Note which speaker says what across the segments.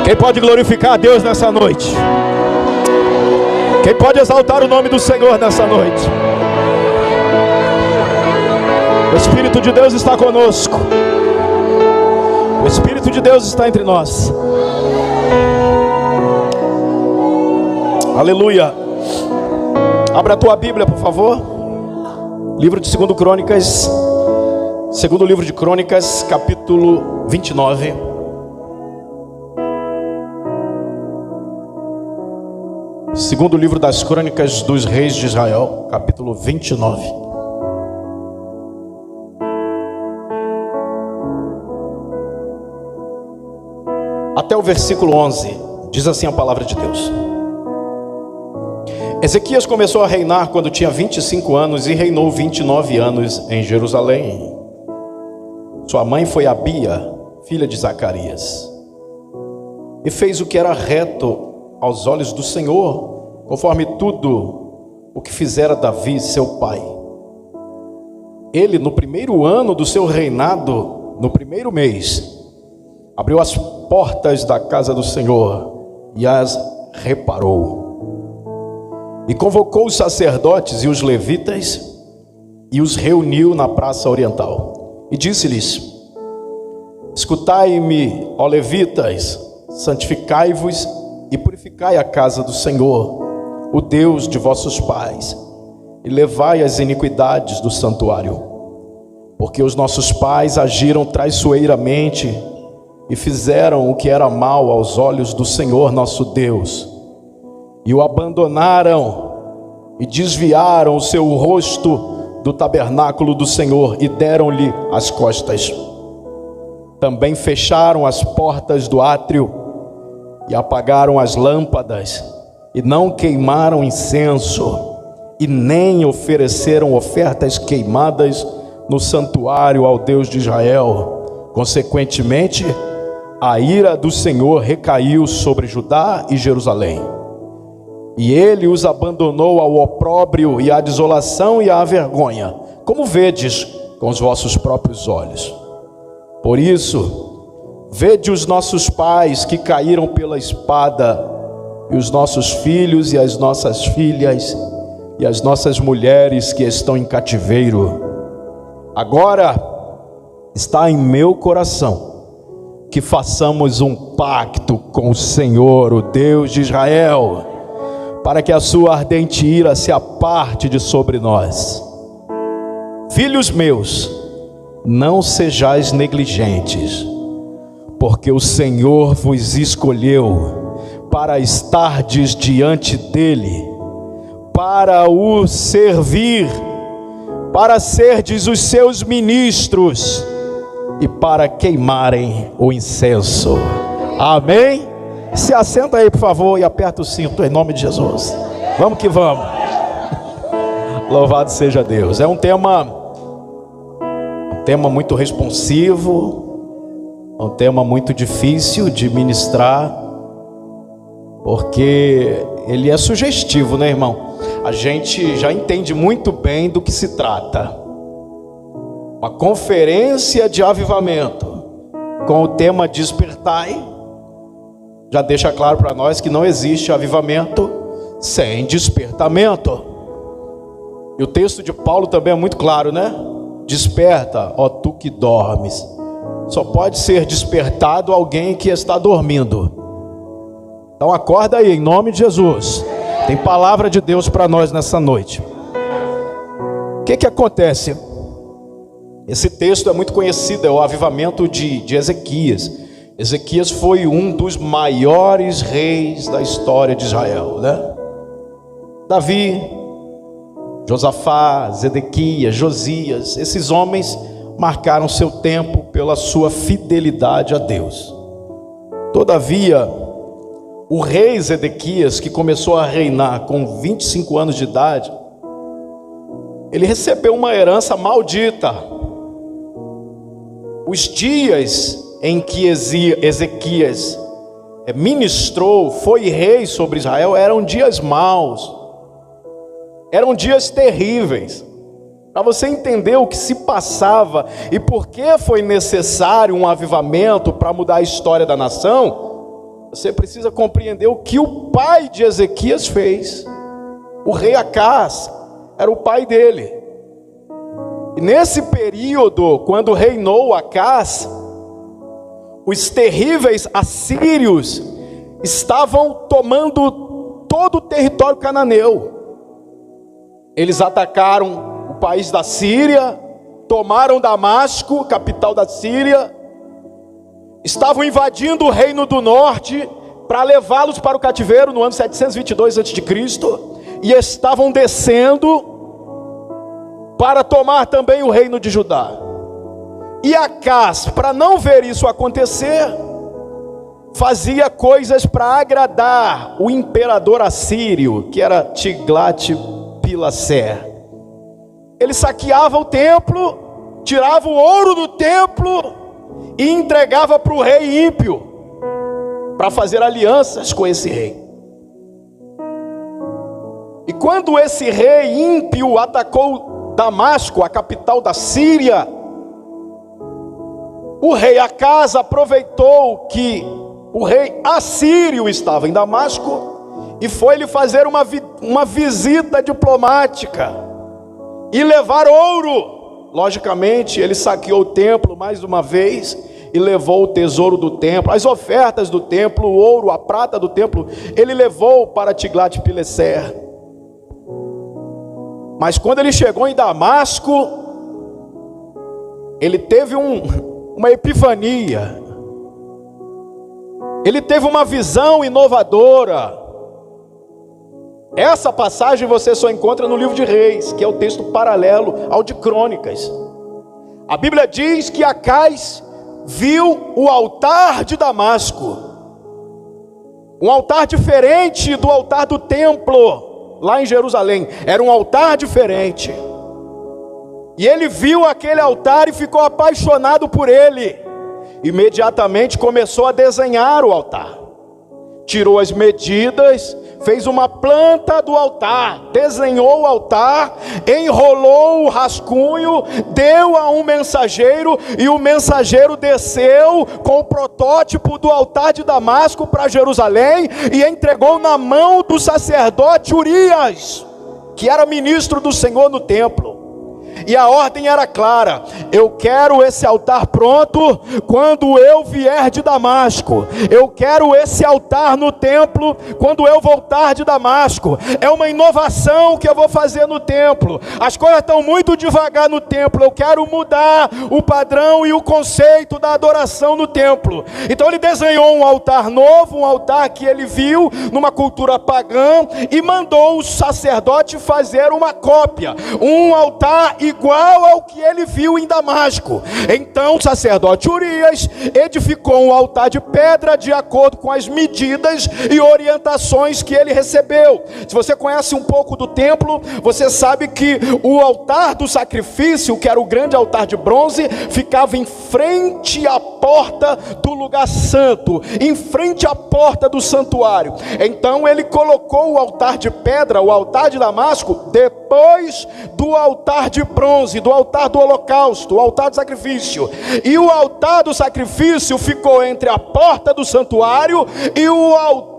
Speaker 1: Quem pode glorificar a Deus nessa noite? Quem pode exaltar o nome do Senhor nessa noite? O Espírito de Deus está conosco. O Espírito de Deus está entre nós. Aleluia. Abra a tua Bíblia, por favor. Livro de 2 Crônicas. Segundo livro de Crônicas, capítulo 29. Segundo livro das Crônicas dos Reis de Israel, capítulo 29. Até o versículo 11, diz assim a palavra de Deus. Ezequias começou a reinar quando tinha 25 anos e reinou 29 anos em Jerusalém. Sua mãe foi Abia, filha de Zacarias, e fez o que era reto aos olhos do Senhor, conforme tudo o que fizera Davi, seu pai. Ele, no primeiro ano do seu reinado, no primeiro mês, abriu as portas da casa do Senhor e as reparou. E convocou os sacerdotes e os levitas e os reuniu na praça oriental. E disse-lhes: escutai-me, ó levitas, santificai-vos e purificai a casa do Senhor, o Deus de vossos pais, e levai as iniquidades do santuário, porque os nossos pais agiram traiçoeiramente e fizeram o que era mal aos olhos do Senhor nosso Deus, e o abandonaram e desviaram o seu rosto do tabernáculo do Senhor e deram-lhe as costas. Também fecharam as portas do átrio e apagaram as lâmpadas, e não queimaram incenso, e nem ofereceram ofertas queimadas no santuário ao Deus de Israel. Consequentemente, a ira do Senhor recaiu sobre Judá e Jerusalém, e ele os abandonou ao opróbrio e à desolação e à vergonha, como vedes com os vossos próprios olhos. Por isso, vede os nossos pais que caíram pela espada, e os nossos filhos e as nossas filhas, e as nossas mulheres que estão em cativeiro. Agora está em meu coração que façamos um pacto com o Senhor, o Deus de Israel, para que a sua ardente ira se aparte de sobre nós. Filhos meus, não sejais negligentes, porque o Senhor vos escolheu para estardes diante dele, para o servir, para serdes os seus ministros e para queimarem o incenso. Amém? Se assenta aí, por favor, e aperta o cinto em nome de Jesus. Vamos que vamos. Louvado seja Deus. É um tema muito responsivo, um tema muito difícil de ministrar, porque ele é sugestivo, né, irmão? A gente já entende muito bem do que se trata. Uma conferência de avivamento com o tema despertai já deixa claro para nós que não existe avivamento sem despertamento. E o texto de Paulo também é muito claro, né? Desperta, ó tu que dormes. Só pode ser despertado alguém que está dormindo. Então acorda aí, em nome de Jesus. Tem palavra de Deus para nós nessa noite. O que acontece? Esse texto é muito conhecido, é o avivamento de Ezequias. Ezequias foi um dos maiores reis da história de Israel, né? Davi, Josafá, Zedequias, Josias, esses homens marcaram seu tempo pela sua fidelidade a Deus. Todavia, o rei Zedequias, que começou a reinar com 25 anos de idade, ele recebeu uma herança maldita. Os dias em que Ezequias ministrou, foi rei sobre Israel, eram dias maus, eram dias terríveis. Para você entender o que se passava e por que foi necessário um avivamento para mudar a história da nação, você precisa compreender o que o pai de Ezequias fez. O rei Acás era o pai dele. E nesse período, quando reinou Acás, os terríveis assírios estavam tomando todo o território cananeu. Eles atacaram o país da Síria, tomaram Damasco, capital da Síria, estavam invadindo o reino do norte para levá-los para o cativeiro no ano 722 a.C., e estavam descendo para tomar também o reino de Judá. E Acás, para não ver isso acontecer, fazia coisas para agradar o imperador assírio, que era Tiglat-Pileser. Ele saqueava o templo, tirava o ouro do templo e entregava para o rei ímpio, para fazer alianças com esse rei. E quando esse rei ímpio atacou Damasco, a capital da Síria, o rei Acás aproveitou que o rei assírio estava em Damasco e foi lhe fazer uma visita diplomática e levar ouro. Logicamente, ele saqueou o templo mais uma vez e levou o tesouro do templo, as ofertas do templo, o ouro, a prata do templo, ele levou para Tiglat-Pileser. Mas quando ele chegou em Damasco, ele teve uma epifania, ele teve uma visão inovadora. Essa passagem você só encontra no livro de Reis, que é o texto paralelo ao de Crônicas. A Bíblia diz que Acás viu o altar de Damasco, um altar diferente do altar do templo lá em Jerusalém. Era um altar diferente, e ele viu aquele altar e ficou apaixonado por ele. Imediatamente começou a desenhar o altar, tirou as medidas, fez uma planta do altar, desenhou o altar, enrolou o rascunho, deu a um mensageiro, e o mensageiro desceu com o protótipo do altar de Damasco para Jerusalém e entregou na mão do sacerdote Urias, que era ministro do Senhor no templo. E a ordem era clara: eu quero esse altar pronto quando eu vier de Damasco. Eu quero esse altar no templo quando eu voltar de Damasco. É uma inovação que eu vou fazer no templo. As coisas estão muito devagar no templo. Eu quero mudar o padrão e o conceito da adoração no templo. Então ele desenhou um altar novo, um altar que ele viu numa cultura pagã, e mandou o sacerdote fazer uma cópia, um altar igual ao que ele viu em Damasco. Então o sacerdote Urias edificou um altar de pedra de acordo com as medidas e orientações que ele recebeu. Se você conhece um pouco do templo, você sabe que o altar do sacrifício, que era o grande altar de bronze, ficava em frente à porta do lugar santo, em frente à porta do santuário. Então ele colocou o altar de pedra, o altar de Damasco, depois do altar de bronze, do altar do holocausto, o altar do sacrifício. E o altar do sacrifício ficou entre a porta do santuário e o altar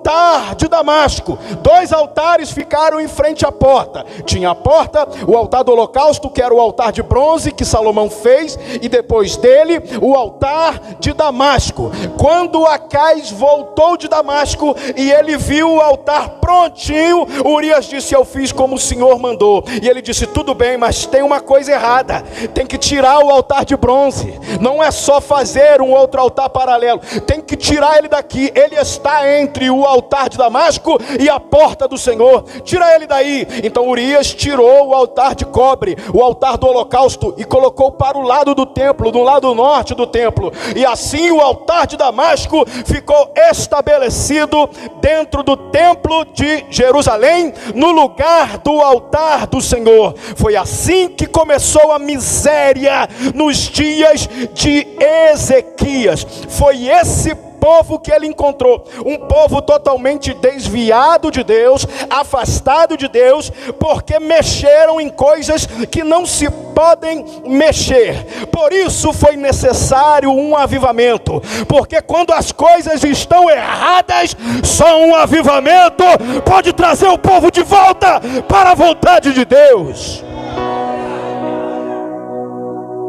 Speaker 1: de Damasco. Dois altares ficaram em frente à porta. Tinha a porta, o altar do holocausto, que era o altar de bronze que Salomão fez, e depois dele o altar de Damasco. Quando Acás voltou de Damasco e ele viu o altar prontinho, Urias disse: eu fiz como o Senhor mandou. E ele disse: tudo bem, mas tem uma coisa errada, tem que tirar o altar de bronze. Não é só fazer um outro altar paralelo, tem que tirar ele daqui. Ele está entre o altar de Damasco e a porta do Senhor. Tira ele daí. Então Urias tirou o altar de cobre, o altar do holocausto, e colocou para o lado do templo, do lado norte do templo. E assim o altar de Damasco ficou estabelecido dentro do templo de Jerusalém, no lugar do altar do Senhor. Foi assim que começou a miséria nos dias de Ezequias. Foi esse povo que ele encontrou, um povo totalmente desviado de Deus, afastado de Deus, porque mexeram em coisas que não se podem mexer. Por isso foi necessário um avivamento, porque quando as coisas estão erradas, só um avivamento pode trazer o povo de volta para a vontade de Deus.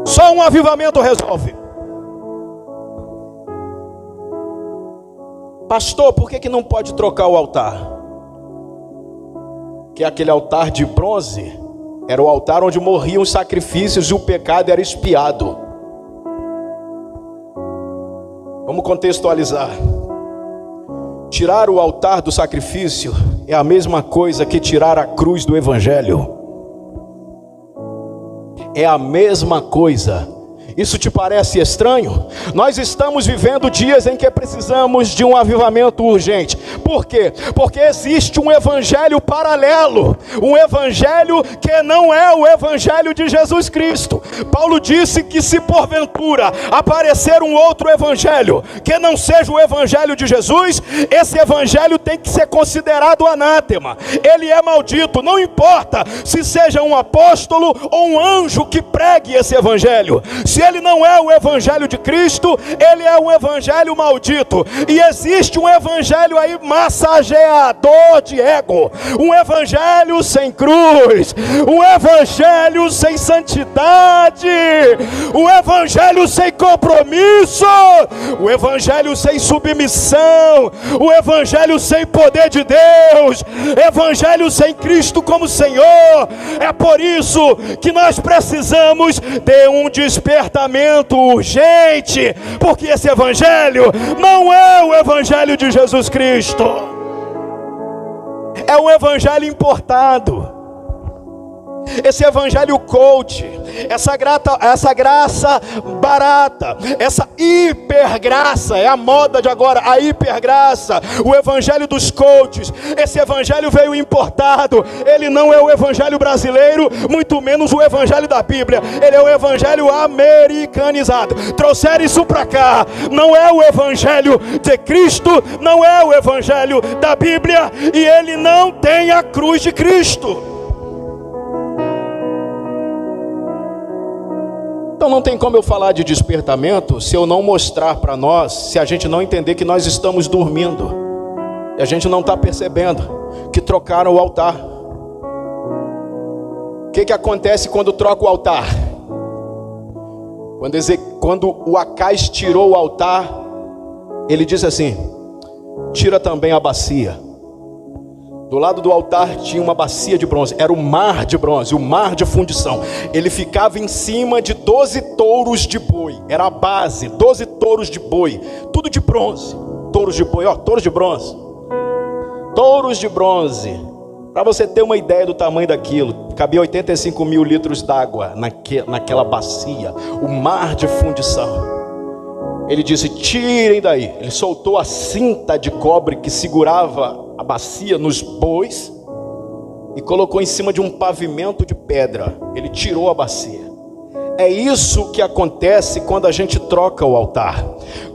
Speaker 1: Só um avivamento resolve. Pastor, por que não pode trocar o altar? Que aquele altar de bronze era o altar onde morriam os sacrifícios e o pecado era expiado. Vamos contextualizar. Tirar o altar do sacrifício é a mesma coisa que tirar a cruz do evangelho. É a mesma coisa. Isso te parece estranho? Nós estamos vivendo dias em que precisamos de um avivamento urgente. Por quê? Porque existe um evangelho paralelo, um evangelho que não é o evangelho de Jesus Cristo. Paulo disse que se porventura aparecer um outro evangelho que não seja o evangelho de Jesus, esse evangelho tem que ser considerado anátema. Ele é maldito, não importa se seja um apóstolo ou um anjo que pregue esse evangelho. Se ele não é o evangelho de Cristo, ele é um evangelho maldito. E existe um evangelho aí massageador de ego, um evangelho sem cruz, um evangelho sem santidade, um evangelho sem compromisso, um evangelho sem submissão, um evangelho sem poder de Deus, evangelho sem Cristo como Senhor. É por isso que nós precisamos de um despertamento urgente, porque esse evangelho não é o evangelho de Jesus Cristo, é um evangelho importado. Esse evangelho coach, essa graça barata, essa hipergraça, é a moda de agora, a hipergraça, o evangelho dos coaches. Esse evangelho veio importado, ele não é o evangelho brasileiro, muito menos o evangelho da Bíblia, ele é o evangelho americanizado. Trouxeram isso para cá, não é o evangelho de Cristo, não é o evangelho da Bíblia, e ele não tem a cruz de Cristo. Então não tem como eu falar de despertamento se eu não mostrar para nós, se a gente não entender que nós estamos dormindo, e a gente não está percebendo que trocaram o altar. O que acontece quando troca o altar? Quando o Acais tirou o altar, ele disse assim: tira também a bacia. Do lado do altar tinha uma bacia de bronze, era o mar de bronze, o mar de fundição. Ele ficava em cima de 12 touros de boi, era a base, 12 touros de boi, tudo de bronze. Touros de boi, touros de bronze. Touros de bronze. Para você ter uma ideia do tamanho daquilo, cabia 85 mil litros d'água naquela bacia, o mar de fundição. Ele disse: tirem daí. Ele soltou a cinta de cobre que segurava a bacia nos bois e colocou em cima de um pavimento de pedra. Ele tirou a bacia. É isso que acontece quando a gente troca o altar.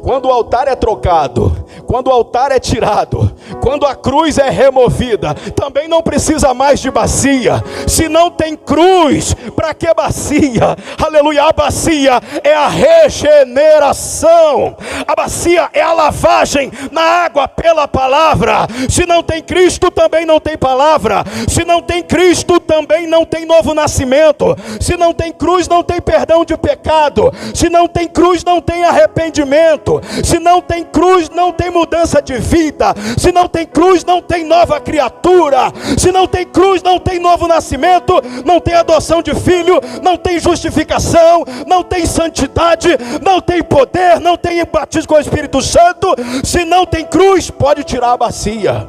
Speaker 1: Quando o altar é trocado, quando o altar é tirado, quando a cruz é removida, também não precisa mais de bacia. Se não tem cruz, para que bacia? Aleluia, a bacia é a regeneração, a bacia é a lavagem na água pela palavra. Se não tem Cristo, também não tem palavra. Se não tem Cristo, também não tem novo nascimento. Se não tem cruz, não tem perdão de pecado. Se não tem cruz, não tem arrependimento. Se não tem cruz, não tem mudança de vida. Se não tem cruz, não tem nova criatura. Se não tem cruz, não tem novo nascimento, não tem adoção de filho, não tem justificação, não tem santidade, não tem poder, não tem batismo com o Espírito Santo. Se não tem cruz, pode tirar a bacia,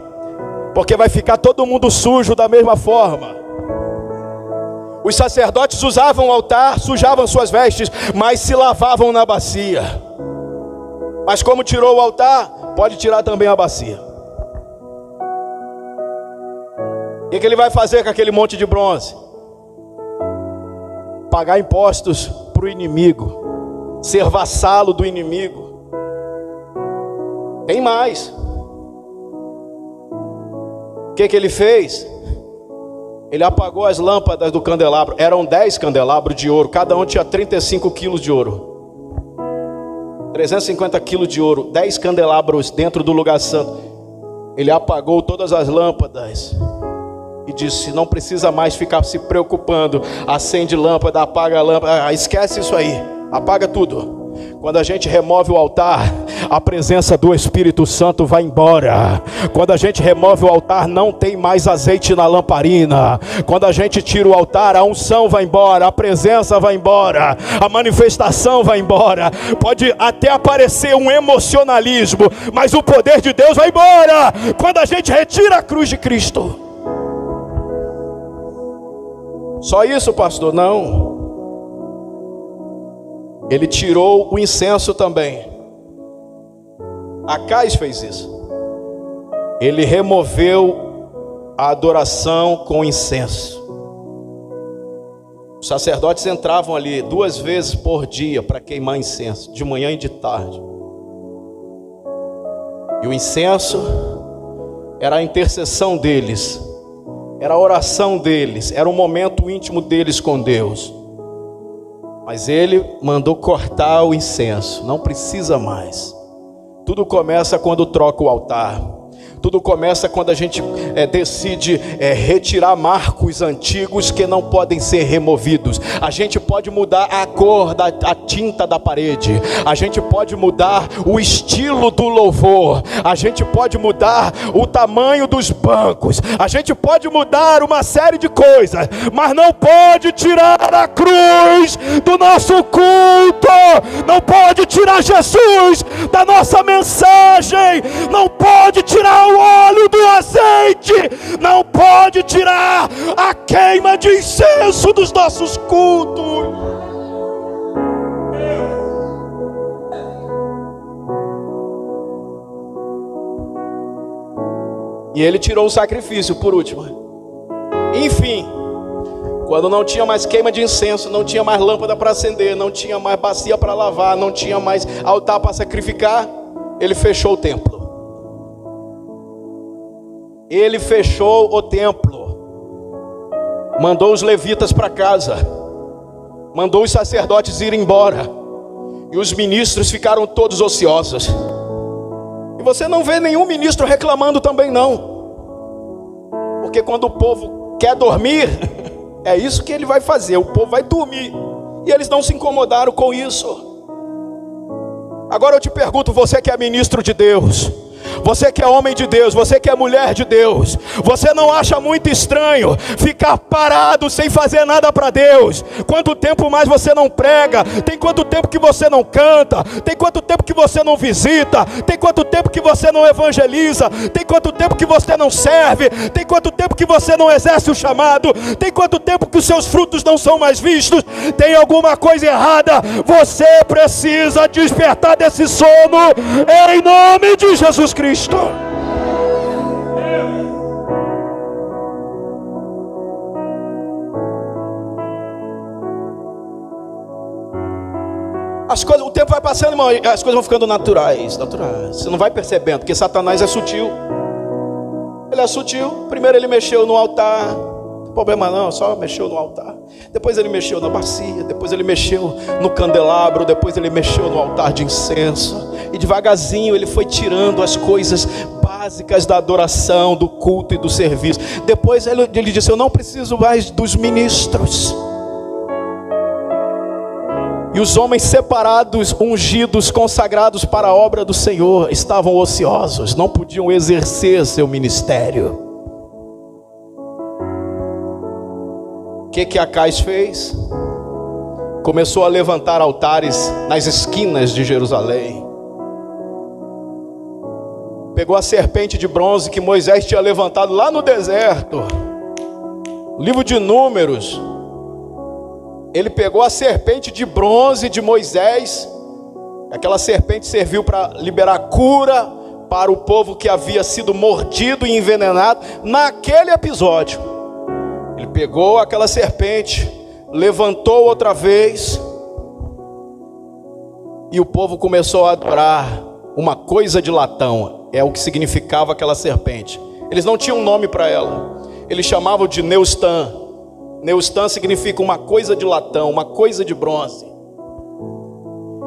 Speaker 1: porque vai ficar todo mundo sujo da mesma forma. Os sacerdotes usavam o altar, sujavam suas vestes, mas se lavavam na bacia. Mas como tirou o altar, pode tirar também a bacia. O que ele vai fazer com aquele monte de bronze? Pagar impostos para o inimigo, ser vassalo do inimigo. Tem mais. O que ele fez? Ele apagou as lâmpadas do candelabro. Eram 10 candelabros de ouro. Cada um tinha 35 quilos de ouro. 350 quilos de ouro. 10 candelabros dentro do lugar santo. Ele apagou todas as lâmpadas. E disse, não precisa mais ficar se preocupando. Acende lâmpada, apaga a lâmpada. Esquece isso aí. Apaga tudo. Quando a gente remove o altar, a presença do Espírito Santo vai embora. Quando a gente remove o altar, não tem mais azeite na lamparina. Quando a gente tira o altar, a unção vai embora, a presença vai embora, a manifestação vai embora. Pode até aparecer um emocionalismo, mas o poder de Deus vai embora quando a gente retira a cruz de Cristo. Só isso, pastor? Não. Ele tirou o incenso também. Acais fez isso. Ele removeu a adoração com incenso. Os sacerdotes entravam ali 2 vezes por dia para queimar incenso, de manhã e de tarde. E o incenso era a intercessão deles, era a oração deles, era um momento íntimo deles com Deus. Mas ele mandou cortar o incenso, não precisa mais. Tudo começa quando troca o altar. Tudo começa quando a gente decide retirar marcos antigos que não podem ser removidos. A gente pode mudar a cor a tinta da parede. A gente pode mudar o estilo do louvor. A gente pode mudar o tamanho dos bancos. A gente pode mudar uma série de coisas, mas não pode tirar a cruz do nosso culto. Não pode tirar Jesus da nossa mensagem. Não pode tirar o óleo do azeite, não pode tirar a queima de incenso dos nossos cultos. E ele tirou o sacrifício por último. Enfim, quando não tinha mais queima de incenso, não tinha mais lâmpada para acender, não tinha mais bacia para lavar, não tinha mais altar para sacrificar, ele fechou o templo. Ele fechou o templo, mandou os levitas para casa, mandou os sacerdotes ir embora, e os ministros ficaram todos ociosos. E você não vê nenhum ministro reclamando também não, porque quando o povo quer dormir, é isso que ele vai fazer, o povo vai dormir, e eles não se incomodaram com isso. Agora eu te pergunto, você que é ministro de Deus, você que é homem de Deus, você que é mulher de Deus, você não acha muito estranho ficar parado sem fazer nada para Deus? Quanto tempo mais você não prega? Tem quanto tempo que você não canta? Tem quanto tempo que você não visita? Tem quanto tempo que você não evangeliza? Tem quanto tempo que você não serve? Tem quanto tempo que você não exerce o chamado? Tem quanto tempo que os seus frutos não são mais vistos? Tem alguma coisa errada? Você precisa despertar desse sono em nome de Jesus Cristo. As coisas, o tempo vai passando, irmão, as coisas vão ficando naturais. Você não vai percebendo, porque Satanás é sutil. Ele é sutil. Primeiro ele mexeu no altar, não tem problema não, só mexeu no altar. Depois ele mexeu na bacia, depois ele mexeu no candelabro, depois ele mexeu no altar de incenso. E devagarzinho ele foi tirando as coisas básicas da adoração, do culto e do serviço. Depois ele disse, eu não preciso mais dos ministros. E os homens separados, ungidos, consagrados para a obra do Senhor estavam ociosos, não podiam exercer seu ministério. O que Acais fez? Começou a levantar altares nas esquinas de Jerusalém. Pegou a serpente de bronze que Moisés tinha levantado lá no deserto. Livro de Números. Ele pegou a serpente de bronze de Moisés. Aquela serpente serviu para liberar cura para o povo que havia sido mordido e envenenado. Naquele episódio, ele pegou aquela serpente, levantou outra vez, e o povo começou a adorar uma coisa de latão. É o que significava aquela serpente. Eles não tinham nome para ela. Eles chamavam de Neustã. Neustã significa uma coisa de latão, uma coisa de bronze.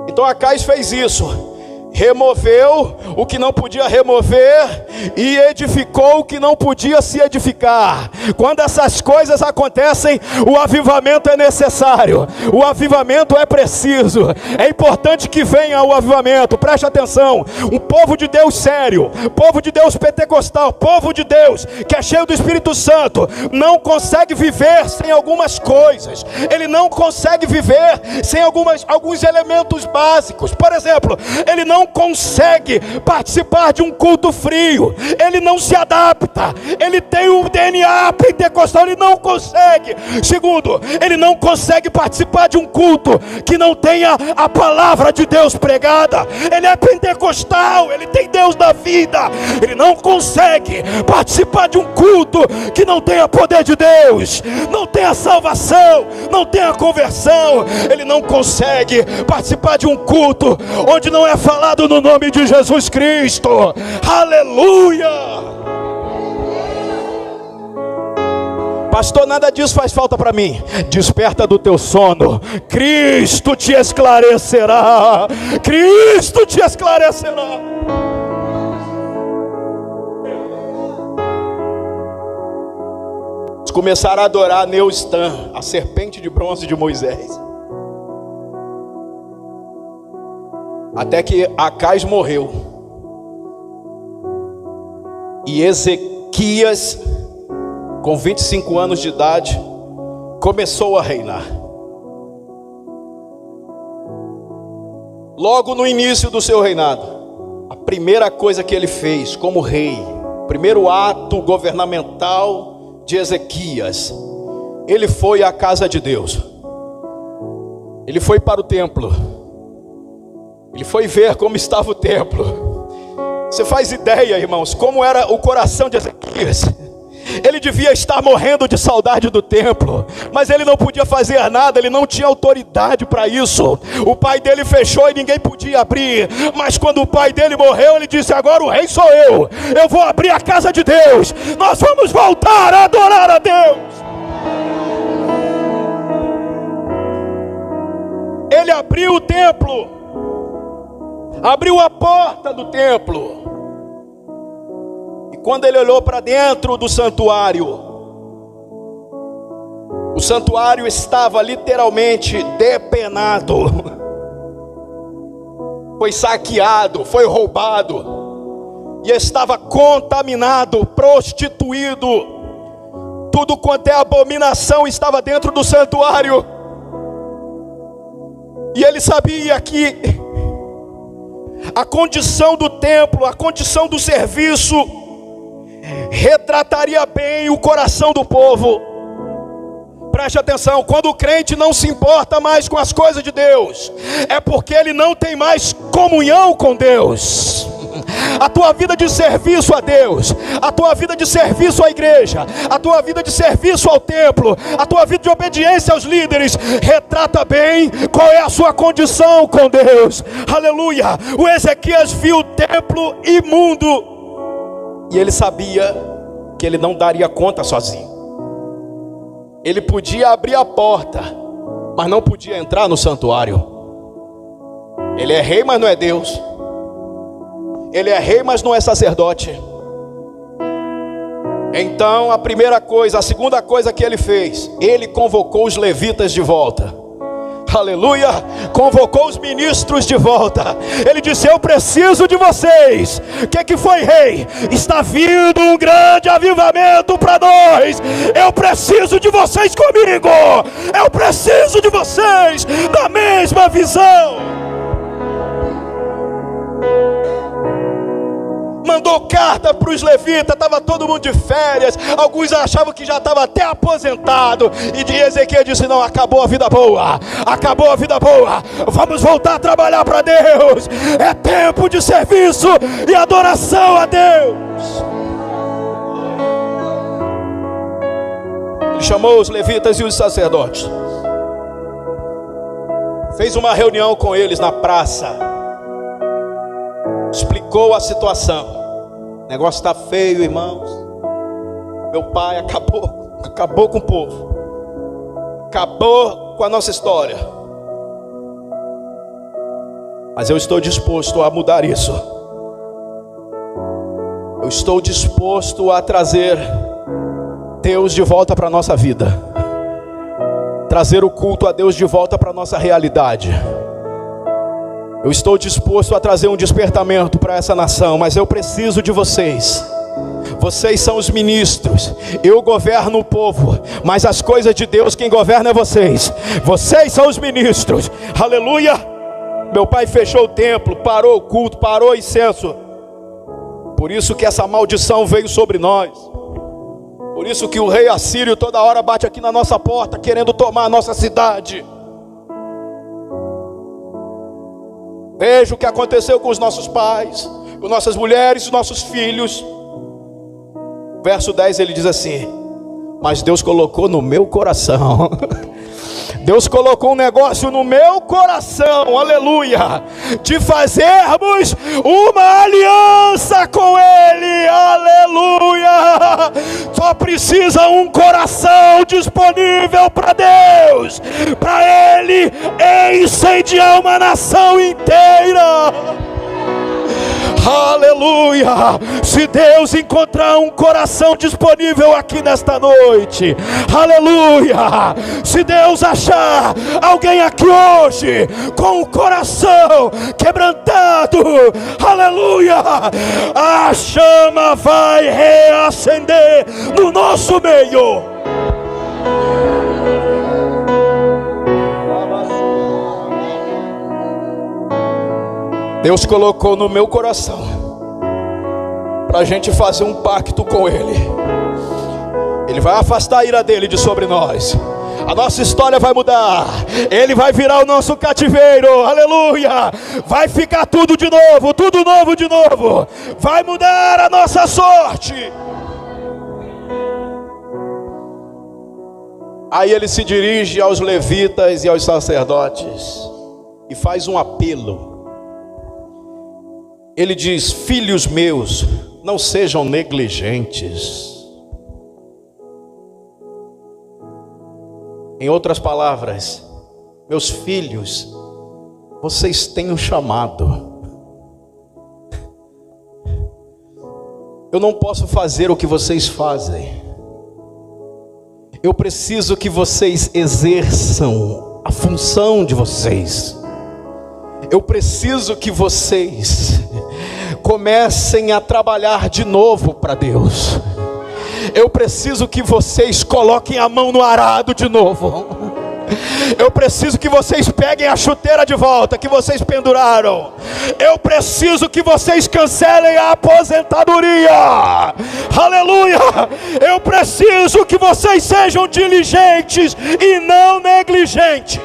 Speaker 1: Então Acais fez isso. Removeu o que não podia remover e edificou o que não podia se edificar. Quando essas coisas acontecem, o avivamento é necessário, o avivamento é preciso. É importante que venha o avivamento. Preste atenção, um povo de Deus sério, povo de Deus pentecostal, povo de Deus que é cheio do Espírito Santo, não consegue viver sem algumas coisas. Ele não consegue viver sem alguns elementos básicos. Por exemplo, ele não consegue participar de um culto frio. Ele não se adapta. Ele tem o DNA pentecostal, ele não consegue. Segundo, ele não consegue participar de um culto que não tenha a palavra de Deus pregada. Ele é pentecostal, ele tem Deus da vida. Ele não consegue participar de um culto que não tenha poder de Deus, não tenha salvação, não tenha conversão. Ele não consegue participar de um culto onde não é falado no nome de Jesus Cristo. Aleluia! Pastor, nada disso faz falta para mim. Desperta do teu sono, Cristo te esclarecerá. Cristo te esclarecerá. Eles começaram a adorar Neustã, a serpente de bronze de Moisés. Até que Acais morreu. E Ezequias, com 25 anos de idade, começou a reinar. Logo no início do seu reinado, a primeira coisa que ele fez como rei, o primeiro ato governamental de Ezequias, ele foi à casa de Deus. Ele foi para o templo. Ele foi ver como estava o templo. Você faz ideia, irmãos, como era o coração de Ezequias? Ele devia estar morrendo de saudade do templo, mas ele não podia fazer nada, ele não tinha autoridade para isso. O pai dele fechou e ninguém podia abrir. Mas quando o pai dele morreu, ele disse: agora o rei sou eu vou abrir a casa de Deus, nós vamos voltar a adorar a Deus. Ele abriu o templo, abriu a porta do templo. E quando ele olhou para dentro do santuário, o santuário estava literalmente depenado. Foi saqueado, foi roubado. E estava contaminado, prostituído. Tudo quanto é abominação estava dentro do santuário. E ele sabia que a condição do templo, a condição do serviço, retrataria bem o coração do povo. Preste atenção, quando o crente não se importa mais com as coisas de Deus, é porque ele não tem mais comunhão com Deus. A tua vida de serviço a Deus, a tua vida de serviço à igreja, a tua vida de serviço ao templo, a tua vida de obediência aos líderes, retrata bem qual é a sua condição com Deus. Aleluia! O Ezequias viu o templo imundo e ele sabia que ele não daria conta sozinho. Ele podia abrir a porta, mas não podia entrar no santuário. Ele é rei, mas não é Deus. Ele é rei, mas não é sacerdote. Então a primeira coisa, a segunda coisa que ele fez, ele convocou os levitas de volta. aleluia, convocou os ministros de volta. Ele disse: eu preciso de vocês. O que foi, rei? Está vindo um grande avivamento para nós. Eu preciso de vocês comigo. Eu preciso de vocês da mesma visão. Mandou carta para os levitas, estava todo mundo de férias, alguns achavam que já estava até aposentado, e Ezequiel disse: não, acabou a vida boa, acabou a vida boa, vamos voltar a trabalhar para Deus, é tempo de serviço e adoração a Deus. Ele chamou os levitas e os sacerdotes, fez uma reunião com eles na praça, explicou a situação. O negócio está feio, irmãos. Meu pai acabou com o povo, acabou com a nossa história. Mas eu estou disposto a mudar isso. Eu estou disposto a trazer Deus de volta para a nossa vida, trazer o culto a Deus de volta para a nossa realidade. Eu estou disposto a trazer um despertamento para essa nação, mas eu preciso de vocês. Vocês são os ministros, eu governo o povo, mas as coisas de Deus quem governa é vocês. Vocês são os ministros, aleluia. Meu pai fechou o templo, parou o culto, parou o incenso. Por isso que essa maldição veio sobre nós. Por isso que o rei assírio toda hora bate aqui na nossa porta, querendo tomar a nossa cidade. Veja o que aconteceu com os nossos pais, com nossas mulheres, os nossos filhos. Verso 10 ele diz assim: mas Deus colocou no meu coração Deus colocou um negócio no meu coração, aleluia, de fazermos uma aliança com Ele, aleluia. Só precisa um coração disponível para Deus, para Ele incendiar uma nação inteira. Aleluia. Se Deus encontrar um coração disponível aqui nesta noite, aleluia, se Deus achar alguém aqui hoje com o coração quebrantado, aleluia, a chama vai reacender no nosso meio. Deus colocou no meu coração para a gente fazer um pacto com Ele. Ele vai afastar a ira dele de sobre nós. A nossa história vai mudar. Ele vai virar o nosso cativeiro, aleluia. Vai ficar tudo de novo, tudo novo de novo. Vai mudar a nossa sorte. Aí ele se dirige aos levitas e aos sacerdotes e faz um apelo. Ele diz: filhos meus, não sejam negligentes. Em outras palavras, meus filhos, vocês têm um chamado. Eu não posso fazer o que vocês fazem. Eu preciso que vocês exerçam a função de vocês. Eu preciso que vocês comecem a trabalhar de novo para Deus. Eu preciso que vocês coloquem a mão no arado de novo. Eu preciso que vocês peguem a chuteira de volta que vocês penduraram. Eu preciso que vocês cancelem a aposentadoria. Aleluia. Eu preciso que vocês sejam diligentes e não negligentes,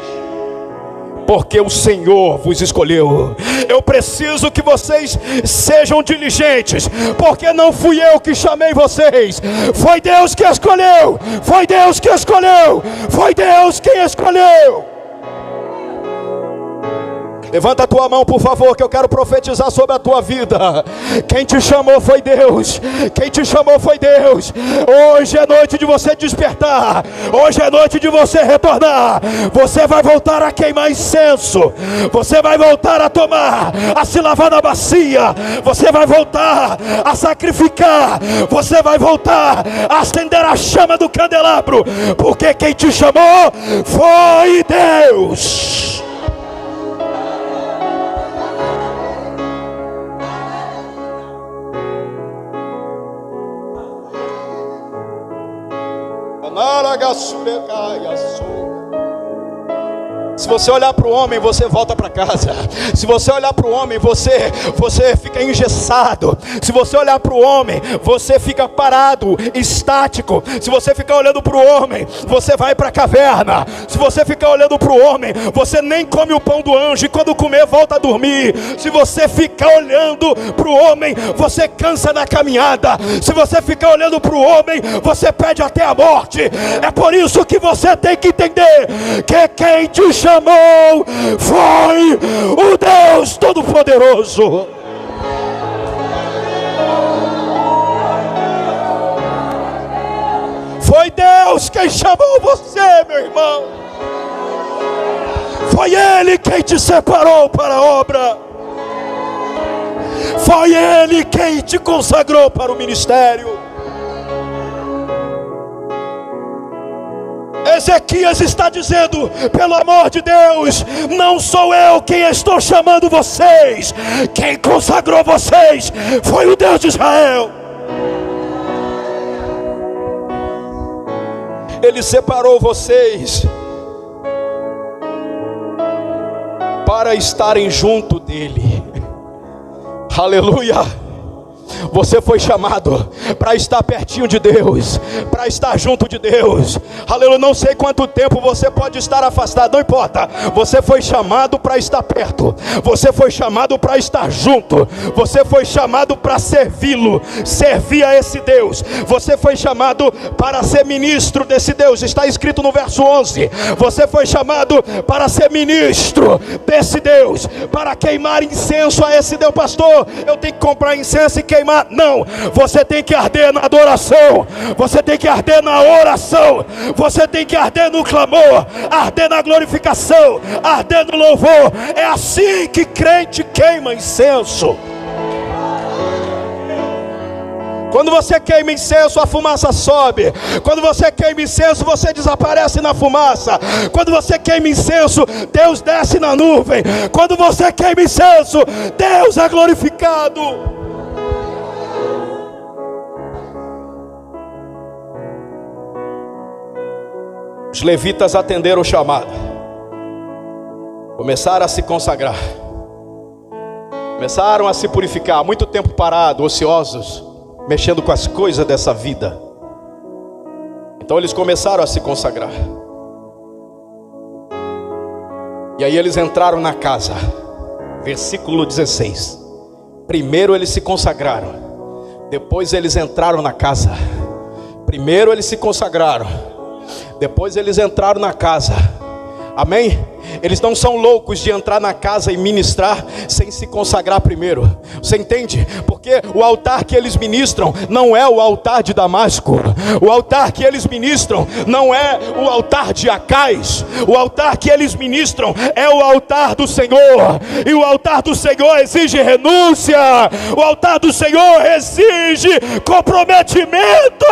Speaker 1: porque o Senhor vos escolheu. Eu preciso que vocês sejam diligentes, porque não fui eu que chamei vocês, foi Deus que escolheu, foi Deus que escolheu, foi Deus quem escolheu. Levanta a tua mão, por favor, que eu quero profetizar sobre a tua vida. Quem te chamou foi Deus. Quem te chamou foi Deus. Hoje é noite de você despertar. Hoje é noite de você retornar. Você vai voltar a queimar incenso. Você vai voltar a tomar, a se lavar na bacia. Você vai voltar a sacrificar. Você vai voltar a acender a chama do candelabro. Porque quem te chamou foi Deus. Se você olhar para o homem, você volta para casa. Se você olhar para o homem, você fica engessado. Se você olhar para o homem, você fica parado, estático. Se você ficar olhando para o homem, você vai para a caverna. Se você ficar olhando para o homem, você nem come o pão do anjo e quando comer volta a dormir. Se você ficar olhando para o homem, você cansa na caminhada. Se você ficar olhando para o homem, você perde até a morte. É por isso que você tem que entender que quem te chamou foi o Deus Todo-Poderoso. Foi Deus quem chamou você, meu irmão. Foi Ele quem te separou para a obra. Foi Ele quem te consagrou para o ministério. Ezequias está dizendo: pelo amor de Deus, não sou eu quem estou chamando vocês. Quem consagrou vocês foi o Deus de Israel. Ele separou vocês para estarem junto dele. Aleluia. Você foi chamado para estar pertinho de Deus, para estar junto de Deus. Aleluia. Não sei quanto tempo você pode estar afastado, não importa. Você foi chamado para estar perto. Você foi chamado para estar junto. Você foi chamado para servi-lo, servir a esse Deus. Você foi chamado para ser ministro desse Deus. Está escrito no verso 11. Você foi chamado para ser ministro desse Deus, para queimar incenso a esse Deus. Pastor, eu tenho que comprar incenso e queimar. Não, você tem que arder na adoração. Você tem que arder na oração. Você tem que arder no clamor, arder na glorificação, arder no louvor. É assim que crente queima incenso. Quando você queima incenso, a fumaça sobe. Quando você queima incenso, você desaparece na fumaça. Quando você queima incenso, Deus desce na nuvem. Quando você queima incenso, Deus é glorificado. Os levitas atenderam o chamado, começaram a se consagrar, começaram a se purificar. Muito tempo parado, ociosos, mexendo com as coisas dessa vida. Então eles começaram a se consagrar. E aí eles entraram na casa. Versículo 16. Primeiro eles se consagraram, depois eles entraram na casa. Primeiro eles se consagraram, depois eles entraram na casa. Amém? Eles não são loucos de entrar na casa e ministrar sem se consagrar primeiro. Você entende? Porque o altar que eles ministram não é o altar de Damasco. O altar que eles ministram não é o altar de Acais. O altar que eles ministram é o altar do Senhor. E o altar do Senhor exige renúncia. O altar do Senhor exige comprometimento.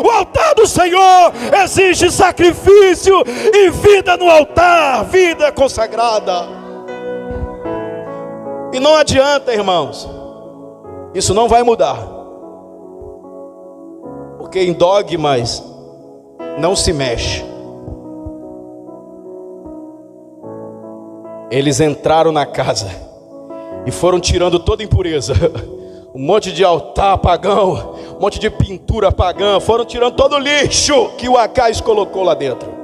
Speaker 1: O altar do Senhor exige sacrifício e vida no altar, vida consagrada. E não adianta, irmãos, isso não vai mudar, porque em dogmas não se mexe. Eles entraram na casa e foram tirando toda impureza, um monte de altar pagão, um monte de pintura pagã, foram tirando todo o lixo que o Acais colocou lá dentro.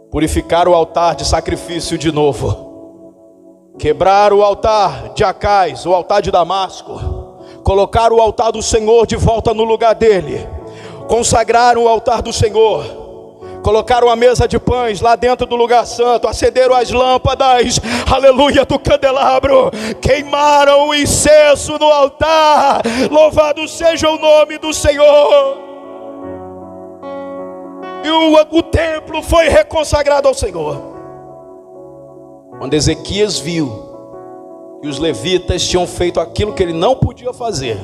Speaker 1: Purificaram o altar de sacrifício de novo, quebraram o altar de Acais, o altar de Damasco, colocaram o altar do Senhor de volta no lugar dele, consagraram o altar do Senhor, colocaram a mesa de pães lá dentro do lugar santo, acenderam as lâmpadas, aleluia, do candelabro, queimaram o incenso no altar. Louvado seja o nome do Senhor. E o templo foi reconsagrado ao Senhor. Quando Ezequias viu que os levitas tinham feito aquilo que ele não podia fazer,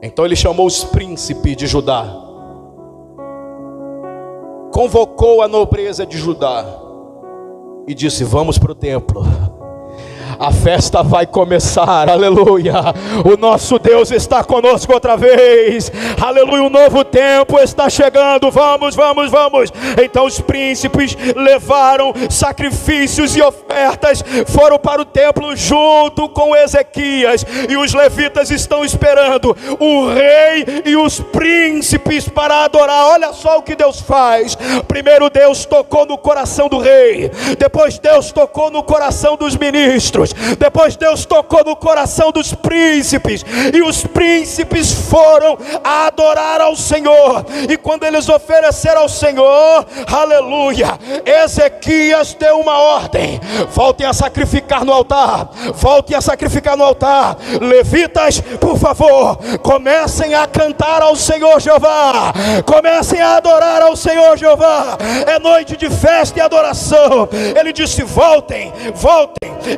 Speaker 1: então ele chamou os príncipes de Judá, convocou a nobreza de Judá e disse: vamos para o templo, a festa vai começar, aleluia. O nosso Deus está conosco outra vez, aleluia. Um novo tempo está chegando, vamos. Então os príncipes levaram sacrifícios e ofertas, foram para o templo junto com Ezequias, e os levitas estão esperando o rei e os príncipes para adorar. Olha só o que Deus faz. Primeiro Deus tocou no coração do rei, depois Deus tocou no coração dos ministros, depois Deus tocou no coração dos príncipes, e os príncipes foram a adorar ao Senhor. E quando eles ofereceram ao Senhor, aleluia, Ezequias deu uma ordem: voltem a sacrificar no altar, voltem a sacrificar no altar. Levitas, por favor, comecem a cantar ao Senhor Jeová, comecem a adorar ao Senhor Jeová. É noite de festa e adoração. Ele disse: voltem,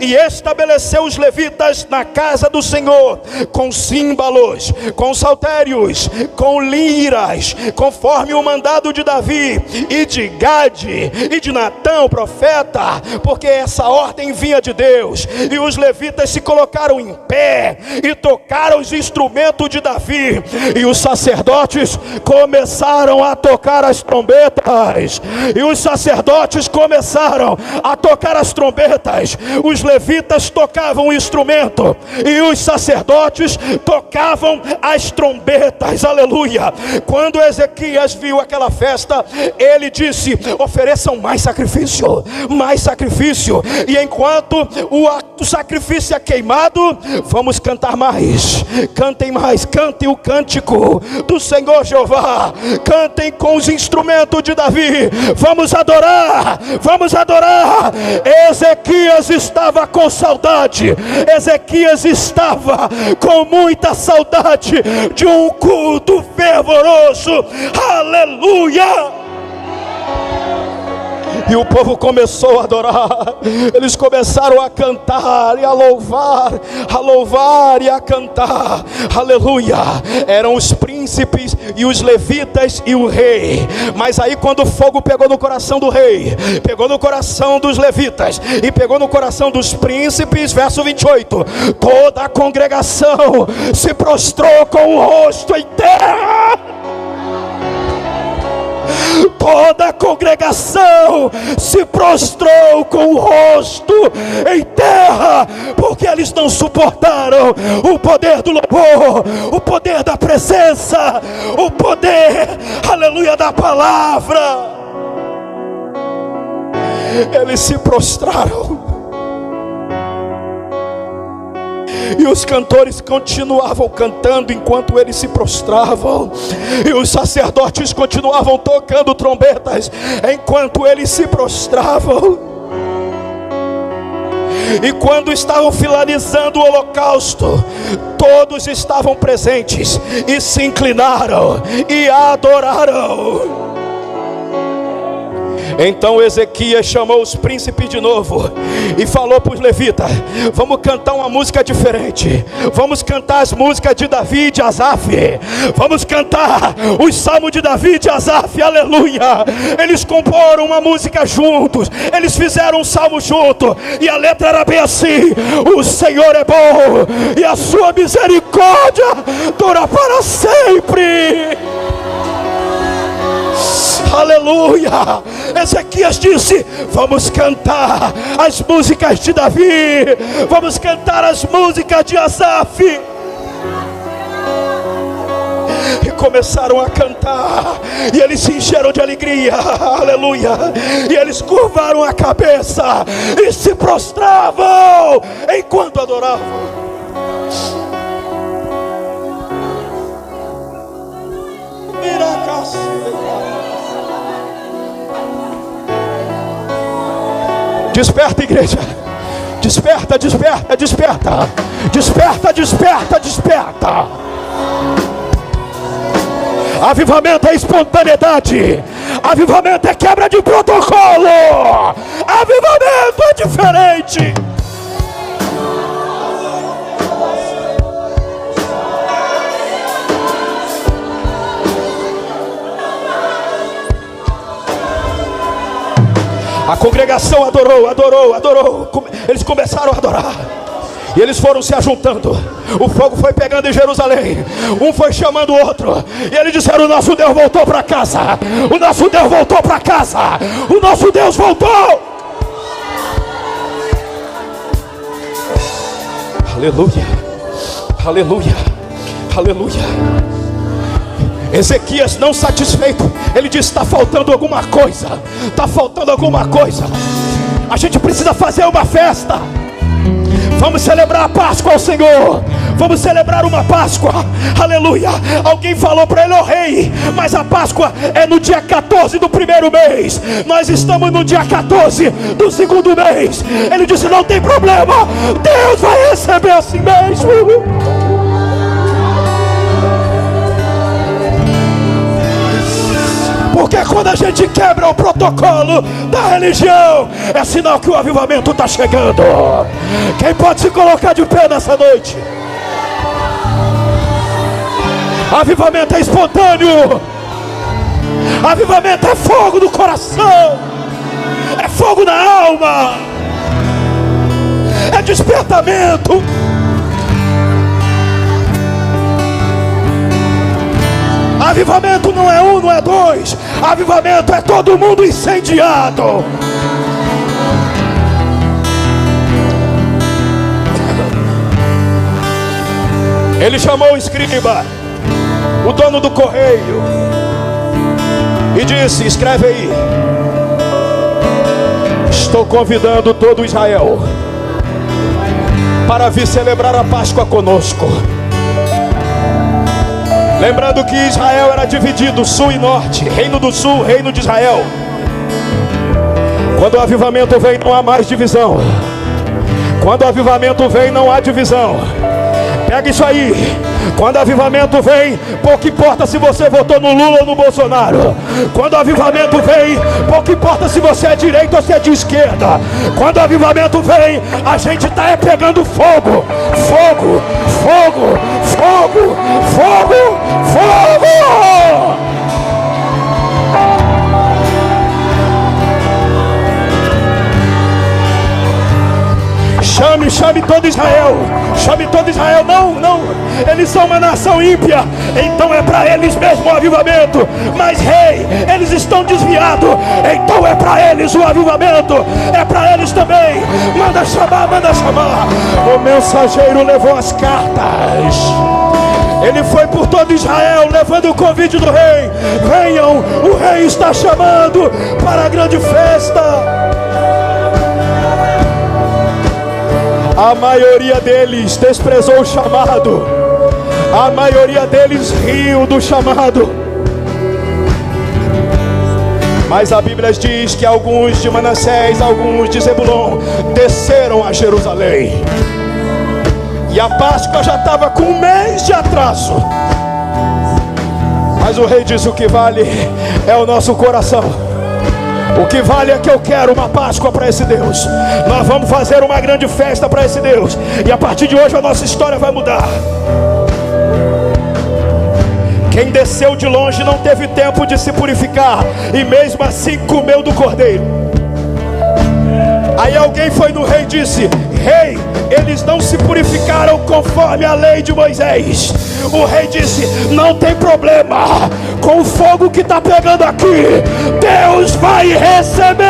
Speaker 1: e estabeleceu os levitas na casa do Senhor, com símbolos, com saltérios, com liras, conforme o mandado de Davi e de Gade e de Natã o profeta, porque essa ordem vinha de Deus. E os levitas se colocaram em pé e tocaram os instrumentos de Davi, e os sacerdotes começaram a tocar as trombetas, os levitas tocavam o instrumento e os sacerdotes tocavam as trombetas, aleluia. Quando Ezequias viu aquela festa, ele disse: ofereçam mais sacrifício, e enquanto o sacrifício é queimado, vamos cantar mais. Cantem mais, cantem o cântico do Senhor Jeová, cantem com os instrumentos de Davi, vamos adorar. Ezequias estava com saudade, Ezequias estava com muita saudade de um culto fervoroso, aleluia. E o povo começou a adorar, eles começaram a cantar e a louvar e a cantar, aleluia. Eram os príncipes e os levitas e o rei. Mas aí, quando o fogo pegou no coração do rei, pegou no coração dos levitas e pegou no coração dos príncipes, verso 28, toda a congregação se prostrou com o rosto em terra. Toda a congregação se prostrou com o rosto em terra, porque eles não suportaram o poder do louvor, o poder da presença, o poder, aleluia, da palavra. Eles se prostraram. E os cantores continuavam cantando enquanto eles se prostravam, e os sacerdotes continuavam tocando trombetas enquanto eles se prostravam. E quando estavam finalizando o holocausto, todos estavam presentes e se inclinaram e adoraram. Então Ezequias chamou os príncipes de novo e falou para os levitas: vamos cantar uma música diferente, vamos cantar as músicas de Davi e de Asaf, vamos cantar os salmos de Davi e de Asaf, aleluia. Eles comporam uma música juntos, eles fizeram um salmo junto, e a letra era bem assim: o Senhor é bom e a sua misericórdia dura para sempre. Aleluia. Ezequias disse: vamos cantar as músicas de Davi, vamos cantar as músicas de Asaf. E começaram a cantar, e eles se encheram de alegria, aleluia. E eles curvaram a cabeça e se prostravam enquanto adoravam. Desperta, igreja. Desperta, desperta, desperta. Desperta, desperta, desperta. Avivamento é espontaneidade. Avivamento é quebra de protocolo. Avivamento é diferente. A congregação adorou, adorou, adorou. Eles começaram a adorar. E eles foram se ajuntando. O fogo foi pegando em Jerusalém. Um foi chamando o outro. E eles disseram: o nosso Deus voltou para casa. O nosso Deus voltou para casa. O nosso Deus voltou. Aleluia. Aleluia. Aleluia. Ezequias, não satisfeito, ele disse: está faltando alguma coisa. Está faltando alguma coisa. A gente precisa fazer uma festa. Vamos celebrar a Páscoa ao Senhor. Vamos celebrar uma Páscoa. Aleluia. Alguém falou para ele: ó rei, mas a Páscoa é no dia 14 do primeiro mês. Nós estamos no dia 14 do segundo mês. Ele disse: não tem problema, Deus vai receber assim mesmo. Porque quando a gente quebra o protocolo da religião, é sinal que o avivamento está chegando. Quem pode se colocar de pé nessa noite? Avivamento é espontâneo. Avivamento é fogo no coração. É fogo na alma. É despertamento. Avivamento não é um, não é dois. Avivamento é todo mundo incendiado. Ele chamou o escriba, o dono do correio, e disse: escreve aí: estou convidando todo Israel para vir celebrar a Páscoa conosco. Lembrando que Israel era dividido, sul e norte, reino do sul, reino de Israel. Quando o avivamento vem, não há mais divisão. Quando o avivamento vem, não há divisão. Pega isso aí. Quando o avivamento vem, pouco importa se você votou no Lula ou no Bolsonaro. Quando o avivamento vem, pouco importa se você é direita ou se é de esquerda. Quando o avivamento vem, a gente está pegando fogo. Fogo, fogo, fogo, fogo, fogo. Chame todo Israel. Chame todo Israel. Não, eles são uma nação ímpia, então é para eles mesmo o avivamento. Mas rei, eles estão desviados, então é para eles o avivamento. É para eles também. Manda chamar, manda chamar. O mensageiro levou as cartas. Ele foi por todo Israel levando o convite do rei. Venham, o rei está chamando para a grande festa. A maioria deles desprezou o chamado. A maioria deles riu do chamado. Mas a Bíblia diz que alguns de Manassés, alguns de Zebulon desceram a Jerusalém. E a Páscoa já estava com um mês de atraso. Mas o rei disse: o que vale é o nosso coração. O que vale é que eu quero uma Páscoa para esse Deus. Nós vamos fazer uma grande festa para esse Deus. E a partir de hoje a nossa história vai mudar. Quem desceu de longe não teve tempo de se purificar, e mesmo assim comeu do cordeiro. Aí alguém foi no rei e disse: rei, eles não se purificaram conforme a lei de Moisés. O rei disse: não tem problema, com o fogo que está pegando aqui, Deus vai receber.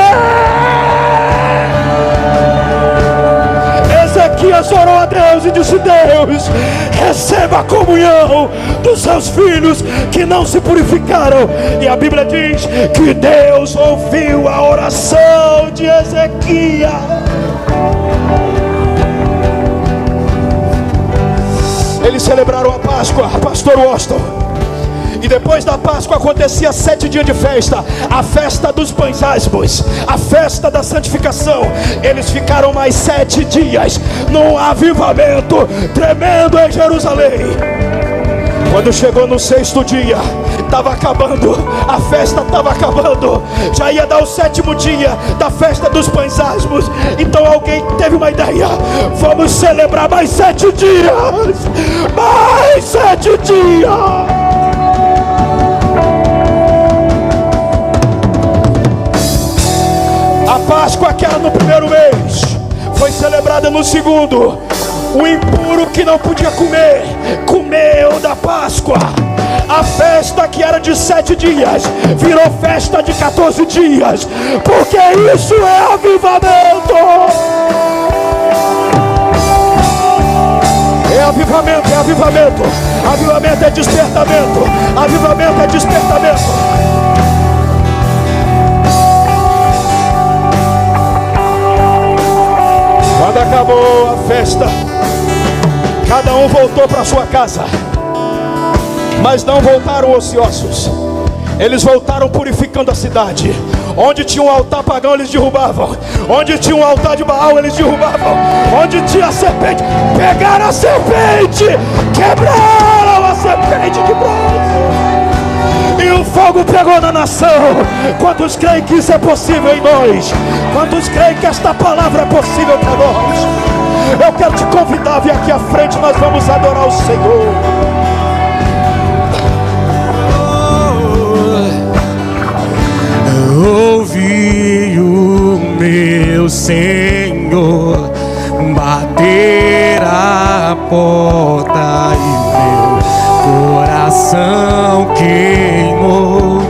Speaker 1: Ezequias orou a Deus e disse: Deus, receba a comunhão dos seus filhos que não se purificaram. E a Bíblia diz que Deus ouviu a oração de Ezequias. Eles celebraram a Páscoa, pastor Washington, E depois da Páscoa acontecia 7 dias de festa, a festa dos pães asmos, a festa da santificação. Eles ficaram mais 7 dias num avivamento tremendo em Jerusalém. Quando chegou no 6º dia, estava acabando, a festa estava acabando, já ia dar o 7º dia da festa dos pães asmos. Então alguém teve uma ideia: vamos celebrar mais 7 dias, mais 7 dias. A Páscoa, que era no 1º mês, foi celebrada no 2º. O impuro que não podia comer, comeu da Páscoa. A festa que era de 7 dias virou festa de 14 dias, porque isso é avivamento. É avivamento, é avivamento. Avivamento é despertamento. Avivamento é despertamento. Quando acabou a festa, cada um voltou para sua casa, mas não voltaram ociosos. Eles voltaram purificando a cidade. Onde tinha um altar pagão, eles derrubavam. Onde tinha um altar de Baal, eles derrubavam. Onde tinha a serpente, pegaram a serpente, quebraram a serpente de bronze. E o fogo pegou na nação. Quantos creem que isso é possível em nós? Quantos creem que esta palavra é possível para nós? Eu quero te convidar a vir aqui à frente. Nós vamos adorar o Senhor.
Speaker 2: Ouvi o meu Senhor bater a porta e meu coração queimou.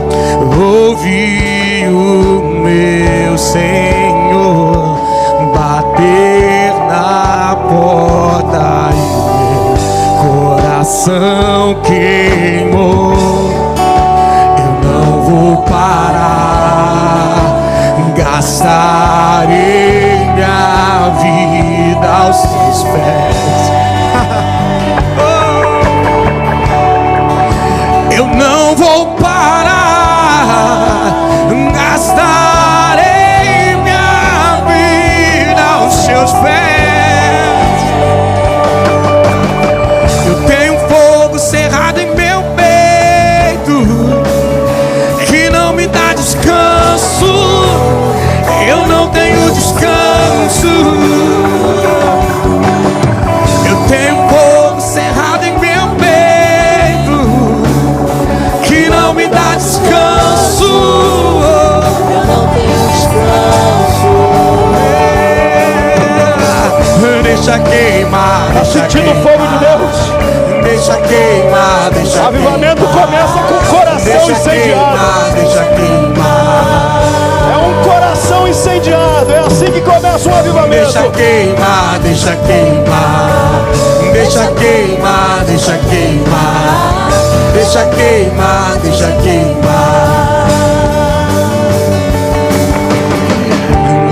Speaker 2: Ouvi o meu Senhor bater na porta e meu coração queimou. Eu não vou parar, gastarei minha vida aos seus pés. Eu não vou parar, gastarei minha vida aos seus pés. Eu tenho fogo cerrado em meu peito que não me dá descanso. Eu não tenho descanso. Eu tenho fogo cerrado em meu peito que não me dá descanso. Eu não tenho descanso. Deixa queimar.
Speaker 1: Está sentindo o fogo de Deus?
Speaker 2: Deixa queimar, deixa queimar.
Speaker 1: Avivamento começa com o coração incendiado.
Speaker 2: Deixa queimar.
Speaker 1: É um coração incendiado. É assim que começa um avivamento.
Speaker 2: Deixa queimar, deixa queimar. Deixa queimar, deixa queimar. Deixa queimar, deixa queimar.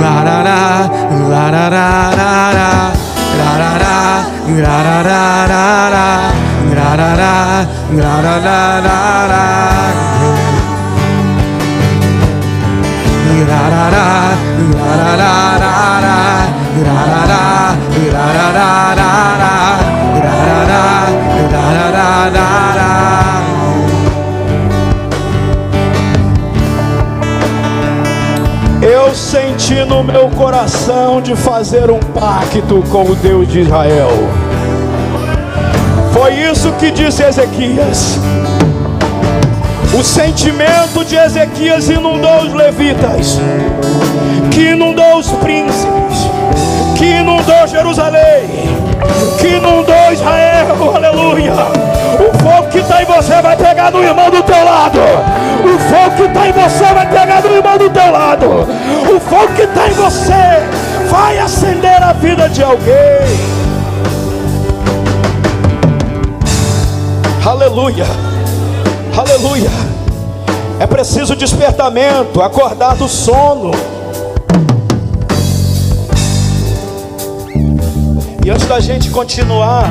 Speaker 2: Larará, larará, larará, larará, larará, larará.
Speaker 1: Eu senti no meu coração de fazer um pacto com o Deus de Israel. Foi isso que disse Ezequias. O sentimento de Ezequias inundou os levitas, que inundou os príncipes, que inundou Jerusalém, que inundou Israel. Aleluia. O fogo que está em você vai pegar no irmão do teu lado. O fogo que está em você vai pegar no irmão do teu lado. O fogo que está em você vai acender a vida de alguém. Aleluia. Aleluia. É preciso despertamento, acordar do sono. E antes da gente continuar,